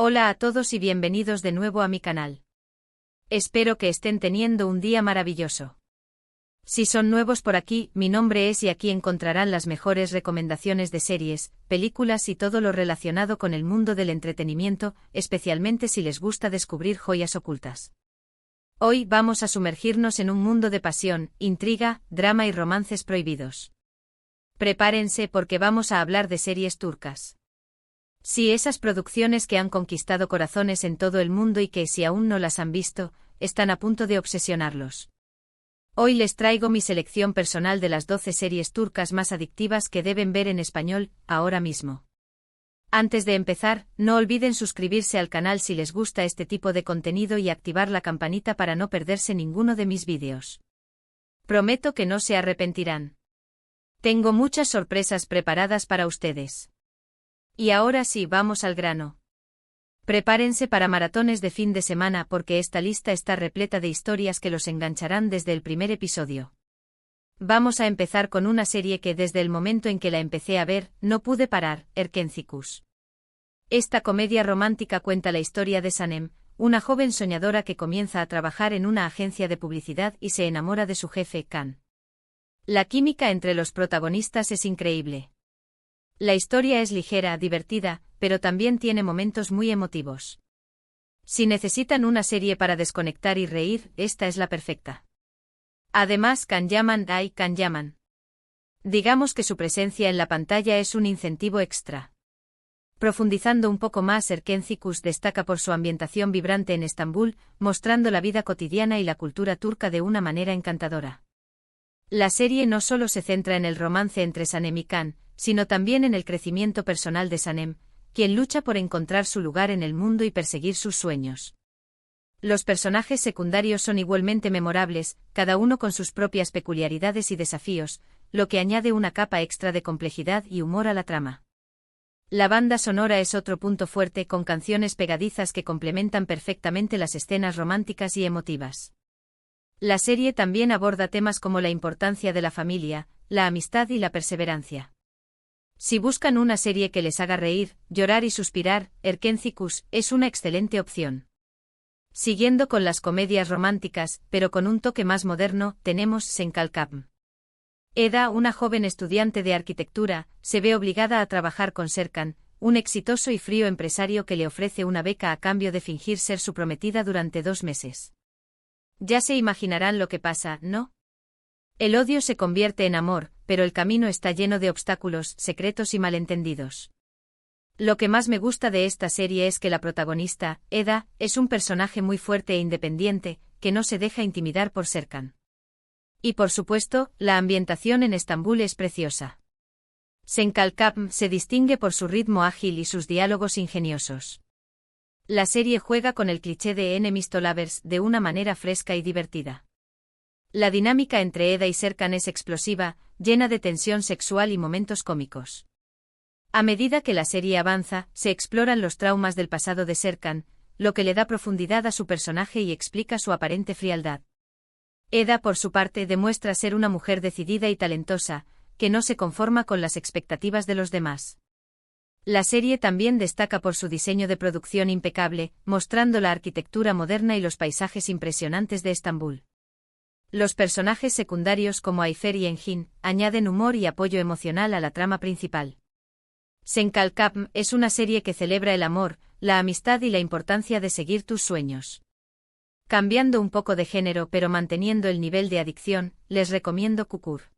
Hola a todos y bienvenidos de nuevo a mi canal. Espero que estén teniendo un día maravilloso. Si son nuevos por aquí, mi nombre es y aquí encontrarán las mejores recomendaciones de series, películas y todo lo relacionado con el mundo del entretenimiento, especialmente si les gusta descubrir joyas ocultas. Hoy vamos a sumergirnos en un mundo de pasión, intriga, drama y romances prohibidos. Prepárense porque vamos a hablar de series turcas. Sí, esas producciones que han conquistado corazones en todo el mundo y que, si aún no las han visto, están a punto de obsesionarlos. Hoy les traigo mi selección personal de las 12 series turcas más adictivas que deben ver en español, ahora mismo. Antes de empezar, no olviden suscribirse al canal si les gusta este tipo de contenido y activar la campanita para no perderse ninguno de mis vídeos. Prometo que no se arrepentirán. Tengo muchas sorpresas preparadas para ustedes. Y ahora sí, vamos al grano. Prepárense para maratones de fin de semana porque esta lista está repleta de historias que los engancharán desde el primer episodio. Vamos a empezar con una serie que desde el momento en que la empecé a ver, no pude parar, Erkencikus. Esta comedia romántica cuenta la historia de Sanem, una joven soñadora que comienza a trabajar en una agencia de publicidad y se enamora de su jefe, Can. La química entre los protagonistas es increíble. La historia es ligera, divertida, pero también tiene momentos muy emotivos. Si necesitan una serie para desconectar y reír, esta es la perfecta. Además, Can Yaman. Digamos que su presencia en la pantalla es un incentivo extra. Profundizando un poco más, Erkencikus destaca por su ambientación vibrante en Estambul, mostrando la vida cotidiana y la cultura turca de una manera encantadora. La serie no solo se centra en el romance entre Sanem y Can, sino también en el crecimiento personal de Sanem, quien lucha por encontrar su lugar en el mundo y perseguir sus sueños. Los personajes secundarios son igualmente memorables, cada uno con sus propias peculiaridades y desafíos, lo que añade una capa extra de complejidad y humor a la trama. La banda sonora es otro punto fuerte, con canciones pegadizas que complementan perfectamente las escenas románticas y emotivas. La serie también aborda temas como la importancia de la familia, la amistad y la perseverancia. Si buscan una serie que les haga reír, llorar y suspirar, Erkencikus es una excelente opción. Siguiendo con las comedias románticas, pero con un toque más moderno, tenemos Senkalkapm. Eda, una joven estudiante de arquitectura, se ve obligada a trabajar con Serkan, un exitoso y frío empresario que le ofrece una beca a cambio de fingir ser su prometida durante 2 meses. Ya se imaginarán lo que pasa, ¿no? El odio se convierte en amor, pero el camino está lleno de obstáculos, secretos y malentendidos. Lo que más me gusta de esta serie es que la protagonista, Eda, es un personaje muy fuerte e independiente, que no se deja intimidar por Serkan. Y por supuesto, la ambientación en Estambul es preciosa. Senkalkapm se distingue por su ritmo ágil y sus diálogos ingeniosos. La serie juega con el cliché de enemies to lovers de una manera fresca y divertida. La dinámica entre Eda y Serkan es explosiva, llena de tensión sexual y momentos cómicos. A medida que la serie avanza, se exploran los traumas del pasado de Serkan, lo que le da profundidad a su personaje y explica su aparente frialdad. Eda, por su parte, demuestra ser una mujer decidida y talentosa, que no se conforma con las expectativas de los demás. La serie también destaca por su diseño de producción impecable, mostrando la arquitectura moderna y los paisajes impresionantes de Estambul. Los personajes secundarios como Ayfer y Engin añaden humor y apoyo emocional a la trama principal. Senkalkapm es una serie que celebra el amor, la amistad y la importancia de seguir tus sueños. Cambiando un poco de género pero manteniendo el nivel de adicción, les recomiendo Kukur.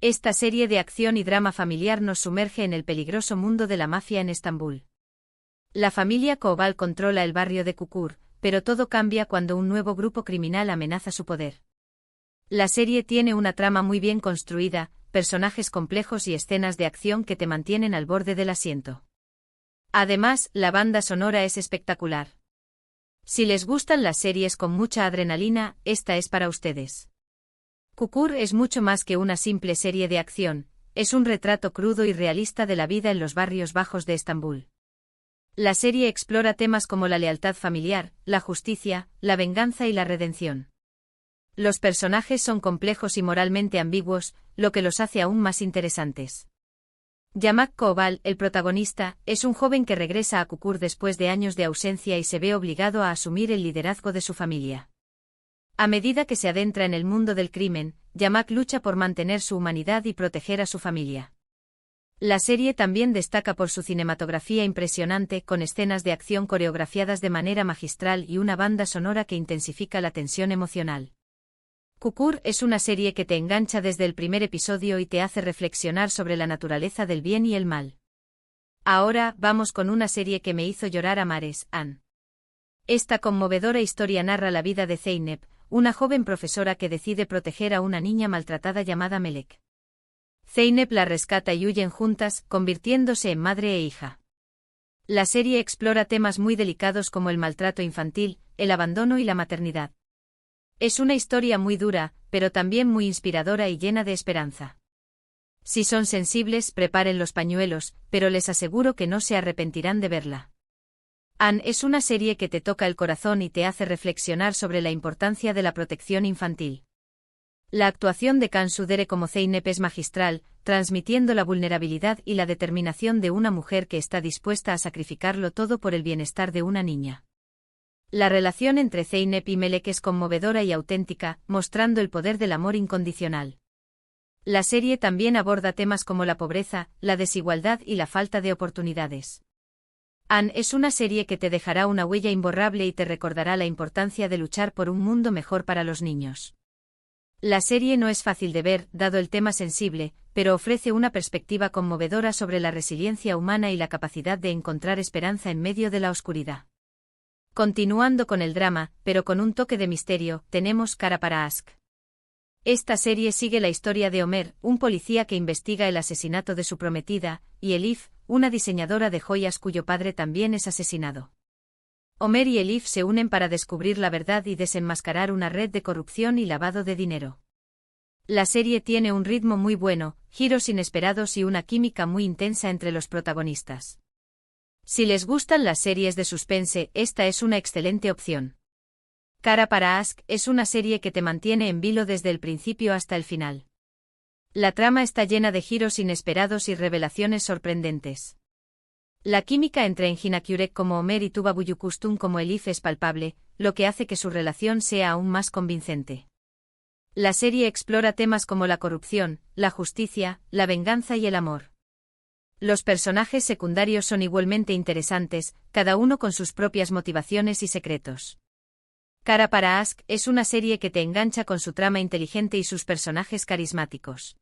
Esta serie de acción y drama familiar nos sumerge en el peligroso mundo de la mafia en Estambul. La familia Koval controla el barrio de Kukur, pero todo cambia cuando un nuevo grupo criminal amenaza su poder. La serie tiene una trama muy bien construida, personajes complejos y escenas de acción que te mantienen al borde del asiento. Además, la banda sonora es espectacular. Si les gustan las series con mucha adrenalina, esta es para ustedes. Kukur es mucho más que una simple serie de acción, es un retrato crudo y realista de la vida en los barrios bajos de Estambul. La serie explora temas como la lealtad familiar, la justicia, la venganza y la redención. Los personajes son complejos y moralmente ambiguos, lo que los hace aún más interesantes. Yamak Koval, el protagonista, es un joven que regresa a Kukur después de años de ausencia y se ve obligado a asumir el liderazgo de su familia. A medida que se adentra en el mundo del crimen, Yamak lucha por mantener su humanidad y proteger a su familia. La serie también destaca por su cinematografía impresionante, con escenas de acción coreografiadas de manera magistral y una banda sonora que intensifica la tensión emocional. Kukur es una serie que te engancha desde el primer episodio y te hace reflexionar sobre la naturaleza del bien y el mal. Ahora, vamos con una serie que me hizo llorar a mares, Anne. Esta conmovedora historia narra la vida de Zeynep, una joven profesora que decide proteger a una niña maltratada llamada Melek. Zeynep la rescata y huyen juntas, convirtiéndose en madre e hija. La serie explora temas muy delicados como el maltrato infantil, el abandono y la maternidad. Es una historia muy dura, pero también muy inspiradora y llena de esperanza. Si son sensibles, preparen los pañuelos, pero les aseguro que no se arrepentirán de verla. Anne es una serie que te toca el corazón y te hace reflexionar sobre la importancia de la protección infantil. La actuación de Cansu Dere como Zeynep es magistral, transmitiendo la vulnerabilidad y la determinación de una mujer que está dispuesta a sacrificarlo todo por el bienestar de una niña. La relación entre Zeynep y Melek es conmovedora y auténtica, mostrando el poder del amor incondicional. La serie también aborda temas como la pobreza, la desigualdad y la falta de oportunidades. Anne es una serie que te dejará una huella imborrable y te recordará la importancia de luchar por un mundo mejor para los niños. La serie no es fácil de ver, dado el tema sensible, pero ofrece una perspectiva conmovedora sobre la resiliencia humana y la capacidad de encontrar esperanza en medio de la oscuridad. Continuando con el drama, pero con un toque de misterio, tenemos Cara para Ask. Esta serie sigue la historia de Omer, un policía que investiga el asesinato de su prometida, y Elif, una diseñadora de joyas cuyo padre también es asesinado. Omer y Elif se unen para descubrir la verdad y desenmascarar una red de corrupción y lavado de dinero. La serie tiene un ritmo muy bueno, giros inesperados y una química muy intensa entre los protagonistas. Si les gustan las series de suspense, esta es una excelente opción. Cara para Ask es una serie que te mantiene en vilo desde el principio hasta el final. La trama está llena de giros inesperados y revelaciones sorprendentes. La química entre Engin Akyurek como Omer y Tuba Büyüküstün como Elif es palpable, lo que hace que su relación sea aún más convincente. La serie explora temas como la corrupción, la justicia, la venganza y el amor. Los personajes secundarios son igualmente interesantes, cada uno con sus propias motivaciones y secretos. Cara para Ask es una serie que te engancha con su trama inteligente y sus personajes carismáticos.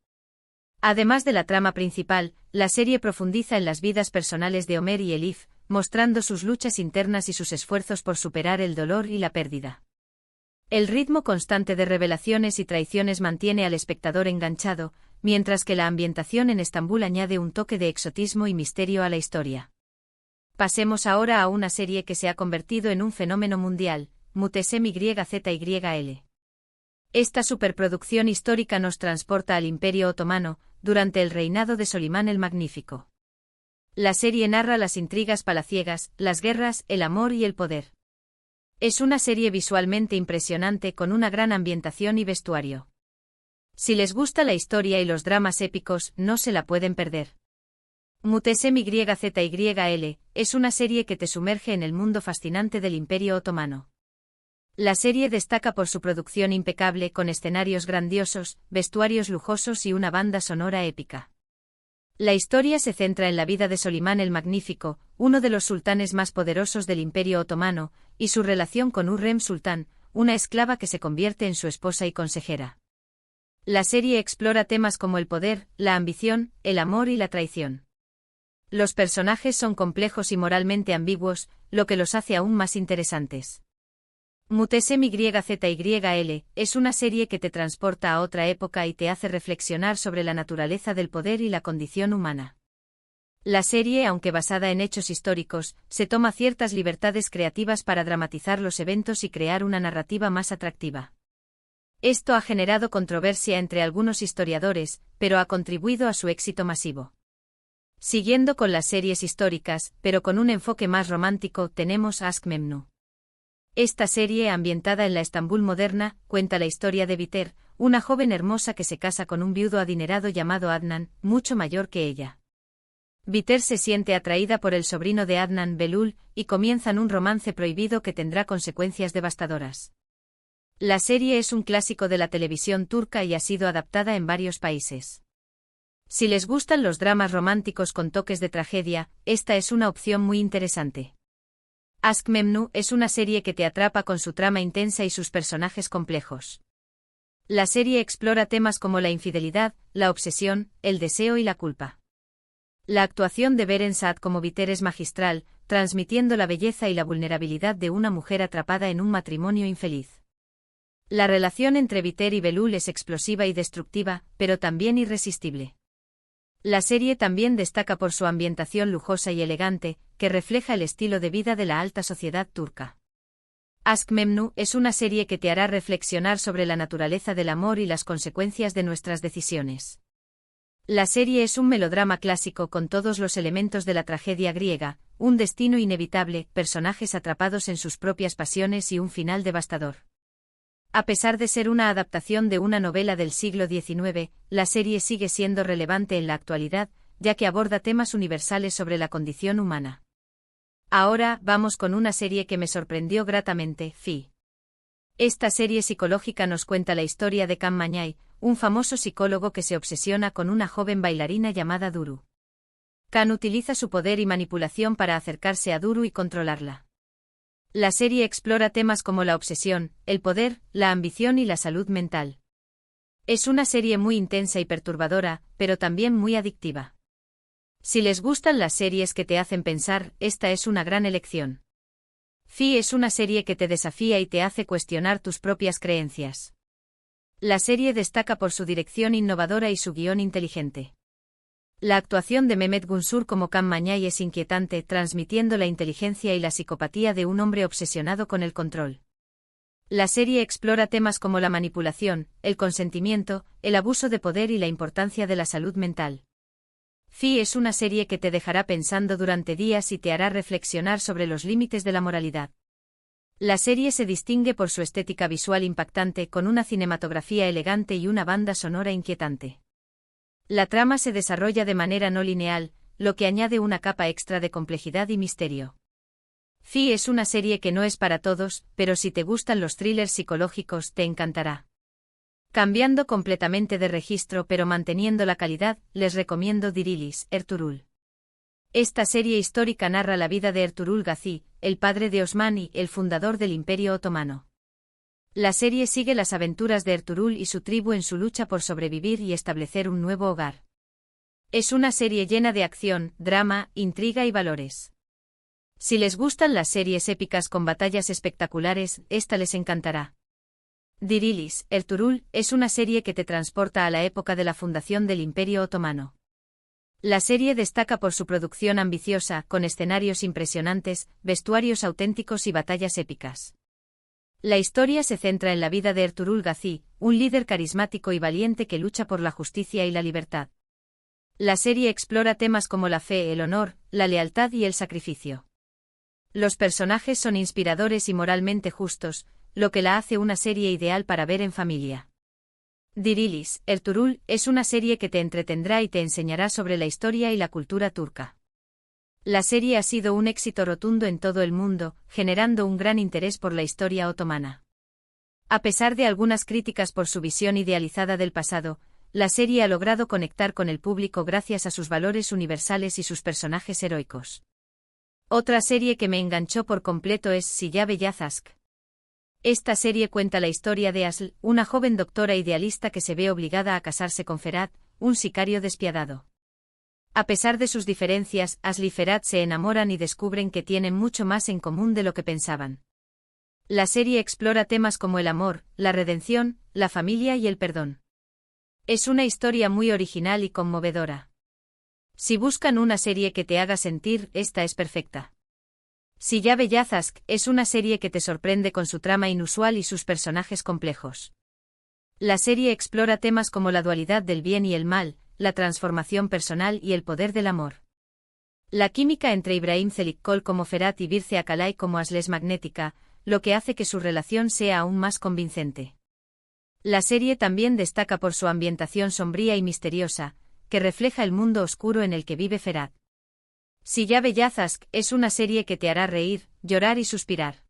Además de la trama principal, la serie profundiza en las vidas personales de Omer y Elif, mostrando sus luchas internas y sus esfuerzos por superar el dolor y la pérdida. El ritmo constante de revelaciones y traiciones mantiene al espectador enganchado, mientras que la ambientación en Estambul añade un toque de exotismo y misterio a la historia. Pasemos ahora a una serie que se ha convertido en un fenómeno mundial, Muhteşem YZYL. Esta superproducción histórica nos transporta al Imperio Otomano, durante el reinado de Solimán el Magnífico. La serie narra las intrigas palaciegas, las guerras, el amor y el poder. Es una serie visualmente impresionante con una gran ambientación y vestuario. Si les gusta la historia y los dramas épicos, no se la pueden perder. Muhteşem YZYL es una serie que te sumerge en el mundo fascinante del Imperio Otomano. La serie destaca por su producción impecable con escenarios grandiosos, vestuarios lujosos y una banda sonora épica. La historia se centra en la vida de Solimán el Magnífico, uno de los sultanes más poderosos del Imperio Otomano, y su relación con Hürrem Sultán, una esclava que se convierte en su esposa y consejera. La serie explora temas como el poder, la ambición, el amor y la traición. Los personajes son complejos y moralmente ambiguos, lo que los hace aún más interesantes. Muhteşem YZYL es una serie que te transporta a otra época y te hace reflexionar sobre la naturaleza del poder y la condición humana. La serie, aunque basada en hechos históricos, se toma ciertas libertades creativas para dramatizar los eventos y crear una narrativa más atractiva. Esto ha generado controversia entre algunos historiadores, pero ha contribuido a su éxito masivo. Siguiendo con las series históricas, pero con un enfoque más romántico, tenemos Aşk Memnu. Esta serie, ambientada en la Estambul moderna, cuenta la historia de Biter, una joven hermosa que se casa con un viudo adinerado llamado Adnan, mucho mayor que ella. Biter se siente atraída por el sobrino de Adnan Belul, y comienzan un romance prohibido que tendrá consecuencias devastadoras. La serie es un clásico de la televisión turca y ha sido adaptada en varios países. Si les gustan los dramas románticos con toques de tragedia, esta es una opción muy interesante. Aşk Memnu es una serie que te atrapa con su trama intensa y sus personajes complejos. La serie explora temas como la infidelidad, la obsesión, el deseo y la culpa. La actuación de Beren Saat como Biter es magistral, transmitiendo la belleza y la vulnerabilidad de una mujer atrapada en un matrimonio infeliz. La relación entre Biter y Belul es explosiva y destructiva, pero también irresistible. La serie también destaca por su ambientación lujosa y elegante, que refleja el estilo de vida de la alta sociedad turca. Aşk Memnu es una serie que te hará reflexionar sobre la naturaleza del amor y las consecuencias de nuestras decisiones. La serie es un melodrama clásico con todos los elementos de la tragedia griega, un destino inevitable, personajes atrapados en sus propias pasiones y un final devastador. A pesar de ser una adaptación de una novela del siglo XIX, la serie sigue siendo relevante en la actualidad, ya que aborda temas universales sobre la condición humana. Ahora, vamos con una serie que me sorprendió gratamente, Fi. Esta serie psicológica nos cuenta la historia de Can Mañay, un famoso psicólogo que se obsesiona con una joven bailarina llamada Duru. Can utiliza su poder y manipulación para acercarse a Duru y controlarla. La serie explora temas como la obsesión, el poder, la ambición y la salud mental. Es una serie muy intensa y perturbadora, pero también muy adictiva. Si les gustan las series que te hacen pensar, esta es una gran elección. Fi es una serie que te desafía y te hace cuestionar tus propias creencias. La serie destaca por su dirección innovadora y su guión inteligente. La actuación de Mehmet Günsur como Can Mañay es inquietante, transmitiendo la inteligencia y la psicopatía de un hombre obsesionado con el control. La serie explora temas como la manipulación, el consentimiento, el abuso de poder y la importancia de la salud mental. Fi es una serie que te dejará pensando durante días y te hará reflexionar sobre los límites de la moralidad. La serie se distingue por su estética visual impactante, con una cinematografía elegante y una banda sonora inquietante. La trama se desarrolla de manera no lineal, lo que añade una capa extra de complejidad y misterio. Fi es una serie que no es para todos, pero si te gustan los thrillers psicológicos te encantará. Cambiando completamente de registro pero manteniendo la calidad, les recomiendo Dirilis, Ertuğrul. Esta serie histórica narra la vida de Ertuğrul Gazi, el padre de Osman y el fundador del Imperio Otomano. La serie sigue las aventuras de Ertuğrul y su tribu en su lucha por sobrevivir y establecer un nuevo hogar. Es una serie llena de acción, drama, intriga y valores. Si les gustan las series épicas con batallas espectaculares, esta les encantará. Dirilis, Ertuğrul, es una serie que te transporta a la época de la fundación del Imperio Otomano. La serie destaca por su producción ambiciosa, con escenarios impresionantes, vestuarios auténticos y batallas épicas. La historia se centra en la vida de Ertuğrul Gazi, un líder carismático y valiente que lucha por la justicia y la libertad. La serie explora temas como la fe, el honor, la lealtad y el sacrificio. Los personajes son inspiradores y moralmente justos, lo que la hace una serie ideal para ver en familia. Dirilis, Ertuğrul, es una serie que te entretendrá y te enseñará sobre la historia y la cultura turca. La serie ha sido un éxito rotundo en todo el mundo, generando un gran interés por la historia otomana. A pesar de algunas críticas por su visión idealizada del pasado, la serie ha logrado conectar con el público gracias a sus valores universales y sus personajes heroicos. Otra serie que me enganchó por completo es Ziya Beyaz Aşk. Esta serie cuenta la historia de Asl, una joven doctora idealista que se ve obligada a casarse con Ferhat, un sicario despiadado. A pesar de sus diferencias, Asl y Ferhat se enamoran y descubren que tienen mucho más en común de lo que pensaban. La serie explora temas como el amor, la redención, la familia y el perdón. Es una historia muy original y conmovedora. Si buscan una serie que te haga sentir, esta es perfecta. Ziya Beyaz Aşk es una serie que te sorprende con su trama inusual y sus personajes complejos. La serie explora temas como la dualidad del bien y el mal, la transformación personal y el poder del amor. La química entre Ibrahim Çelikkol como Ferhat y Birce Akalay como Asl es magnética, lo que hace que su relación sea aún más convincente. La serie también destaca por su ambientación sombría y misteriosa, que refleja el mundo oscuro en el que vive Ferhat. Si ya Bellazask es una serie que te hará reír, llorar y suspirar.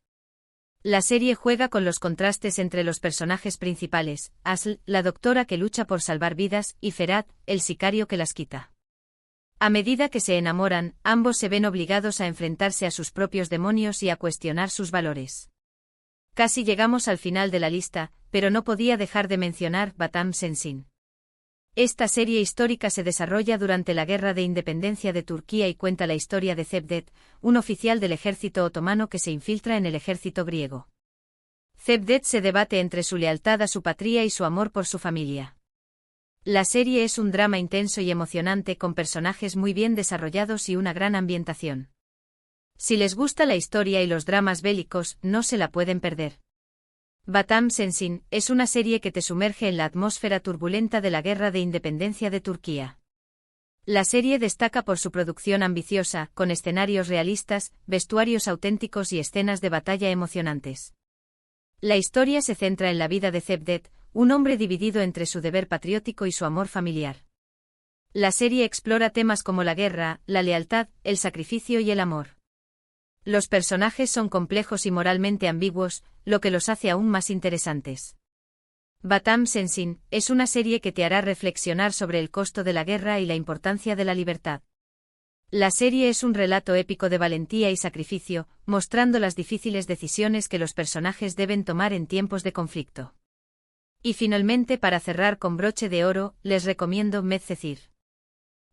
La serie juega con los contrastes entre los personajes principales, Asl, la doctora que lucha por salvar vidas, y Ferhat, el sicario que las quita. A medida que se enamoran, ambos se ven obligados a enfrentarse a sus propios demonios y a cuestionar sus valores. Casi llegamos al final de la lista, pero no podía dejar de mencionar Batam Sensin. Esta serie histórica se desarrolla durante la Guerra de Independencia de Turquía y cuenta la historia de Cevdet, un oficial del ejército otomano que se infiltra en el ejército griego. Cevdet se debate entre su lealtad a su patria y su amor por su familia. La serie es un drama intenso y emocionante con personajes muy bien desarrollados y una gran ambientación. Si les gusta la historia y los dramas bélicos, no se la pueden perder. Batam Sensin es una serie que te sumerge en la atmósfera turbulenta de la Guerra de Independencia de Turquía. La serie destaca por su producción ambiciosa, con escenarios realistas, vestuarios auténticos y escenas de batalla emocionantes. La historia se centra en la vida de Cevdet, un hombre dividido entre su deber patriótico y su amor familiar. La serie explora temas como la guerra, la lealtad, el sacrificio y el amor. Los personajes son complejos y moralmente ambiguos, lo que los hace aún más interesantes. Batam Sensin es una serie que te hará reflexionar sobre el costo de la guerra y la importancia de la libertad. La serie es un relato épico de valentía y sacrificio, mostrando las difíciles decisiones que los personajes deben tomar en tiempos de conflicto. Y finalmente, para cerrar con broche de oro, les recomiendo Medcezir.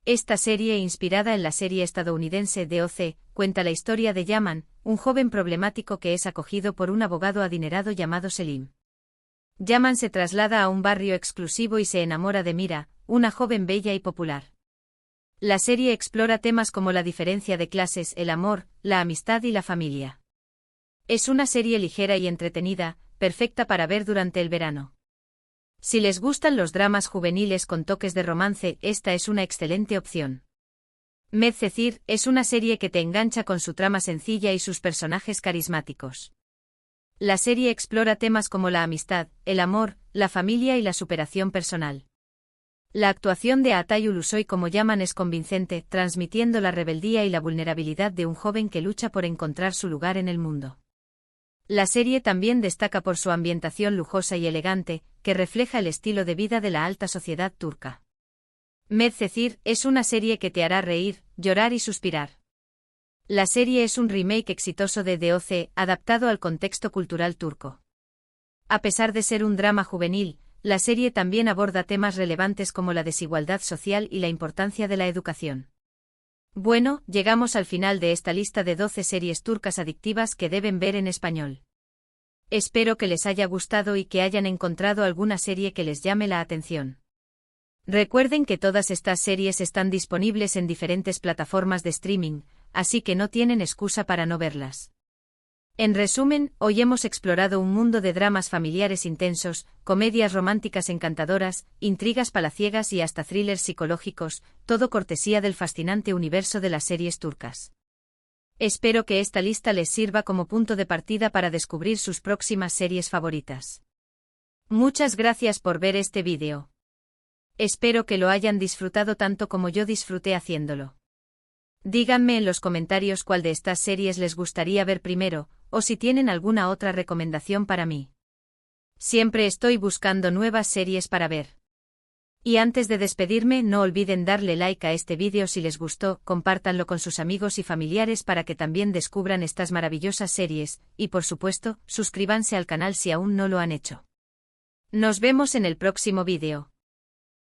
Esta serie, inspirada en la serie estadounidense DOC, cuenta la historia de Yaman, un joven problemático que es acogido por un abogado adinerado llamado Selim. Yaman se traslada a un barrio exclusivo y se enamora de Mira, una joven bella y popular. La serie explora temas como la diferencia de clases, el amor, la amistad y la familia. Es una serie ligera y entretenida, perfecta para ver durante el verano. Si les gustan los dramas juveniles con toques de romance, esta es una excelente opción. Medcezir es una serie que te engancha con su trama sencilla y sus personajes carismáticos. La serie explora temas como la amistad, el amor, la familia y la superación personal. La actuación de Atay Ulusoy como Yaman es convincente, transmitiendo la rebeldía y la vulnerabilidad de un joven que lucha por encontrar su lugar en el mundo. La serie también destaca por su ambientación lujosa y elegante, que refleja el estilo de vida de la alta sociedad turca. Medcezir es una serie que te hará reír, llorar y suspirar. La serie es un remake exitoso de DOC, adaptado al contexto cultural turco. A pesar de ser un drama juvenil, la serie también aborda temas relevantes como la desigualdad social y la importancia de la educación. Bueno, llegamos al final de esta lista de 12 series turcas adictivas que deben ver en español. Espero que les haya gustado y que hayan encontrado alguna serie que les llame la atención. Recuerden que todas estas series están disponibles en diferentes plataformas de streaming, así que no tienen excusa para no verlas. En resumen, hoy hemos explorado un mundo de dramas familiares intensos, comedias románticas encantadoras, intrigas palaciegas y hasta thrillers psicológicos, todo cortesía del fascinante universo de las series turcas. Espero que esta lista les sirva como punto de partida para descubrir sus próximas series favoritas. Muchas gracias por ver este vídeo. Espero que lo hayan disfrutado tanto como yo disfruté haciéndolo. Díganme en los comentarios cuál de estas series les gustaría ver primero, o si tienen alguna otra recomendación para mí. Siempre estoy buscando nuevas series para ver. Y antes de despedirme, no olviden darle like a este vídeo si les gustó, compártanlo con sus amigos y familiares para que también descubran estas maravillosas series, y por supuesto, suscríbanse al canal si aún no lo han hecho. Nos vemos en el próximo vídeo.